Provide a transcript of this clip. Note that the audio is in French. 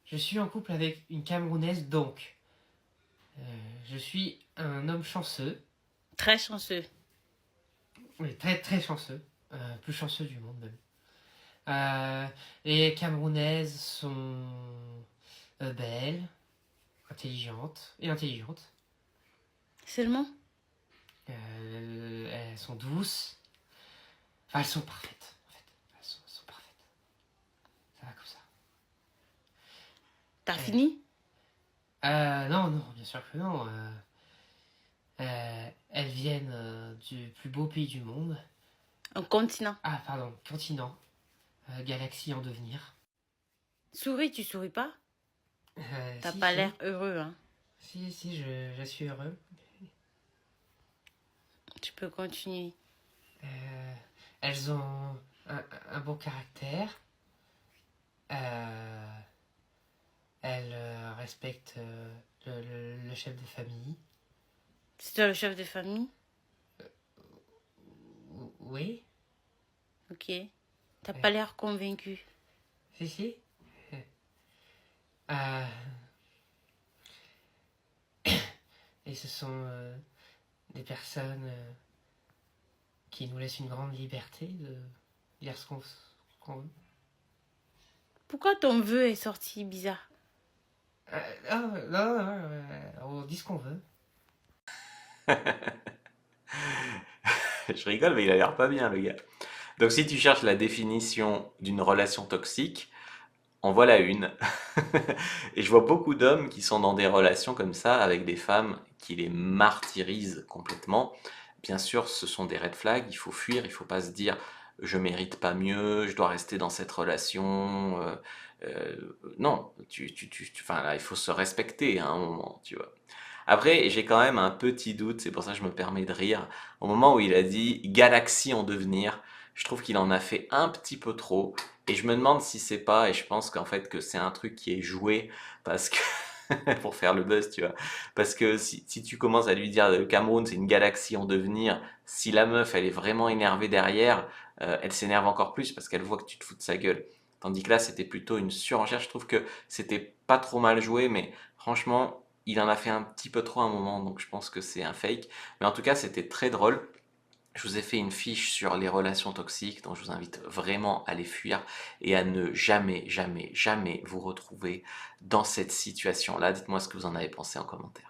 Je suis en couple avec une Camerounaise, donc je suis un homme chanceux, Très chanceux. oui, très très chanceux, plus chanceux du monde même. Les Camerounaises sont belles, intelligentes. Seulement? Elles sont douces. Enfin, elles sont parfaites, en fait. Elles sont parfaites. Ça va comme ça. T'as Euh, fini? non, non, bien sûr que non. Elles viennent du plus beau pays du monde. Un continent. Ah, pardon, continent. Galaxie en devenir. Souris, tu souris pas? T'as Si, pas l'air si. heureux, hein. Si, je suis heureux. Tu peux continuer. Euh, Elles ont un bon caractère. Euh, Elles respectent le chef de famille. C'est toi le chef de famille? Oui, Ok. T'as euh, pas l'air convaincu. si, si. Euh, et ce sont des personnes qui nous laissent une grande liberté de dire ce qu'on veut. Pourquoi ton vœu est sorti bizarre? Non, non, non, on dit ce qu'on veut. Je rigole, mais il a l'air pas bien, le gars. Donc, si tu cherches la définition d'une relation toxique, en voilà une. Et je vois beaucoup d'hommes qui sont dans des relations comme ça avec des femmes qui les martyrisent complètement. Bien sûr, ce sont des red flags, il faut fuir, il faut pas se dire je mérite pas mieux, je dois rester dans cette relation. Non, enfin, là, il faut se respecter à un moment, tu vois. Après, j'ai quand même un petit doute, c'est pour ça que je me permets de rire. Au moment où il a dit galaxie en devenir, je trouve qu'il en a fait un petit peu trop. Et je me demande si c'est pas, et je pense qu'en fait que c'est un truc qui est joué parce que pour faire le buzz, tu vois. Parce que si tu commences à lui dire le Cameroun c'est une galaxie en devenir, si la meuf elle est vraiment énervée derrière, elle s'énerve encore plus parce qu'elle voit que tu te fous de sa gueule. Tandis que là c'était plutôt une surenchère. Je trouve que c'était pas trop mal joué, mais franchement il en a fait un petit peu trop à un moment, donc je pense que c'est un fake. Mais en tout cas c'était très drôle. Je vous ai fait une fiche sur les relations toxiques, donc je vous invite vraiment à les fuir et à ne jamais, jamais, jamais vous retrouver dans cette situation-là. Dites-moi ce que vous en avez pensé en commentaire.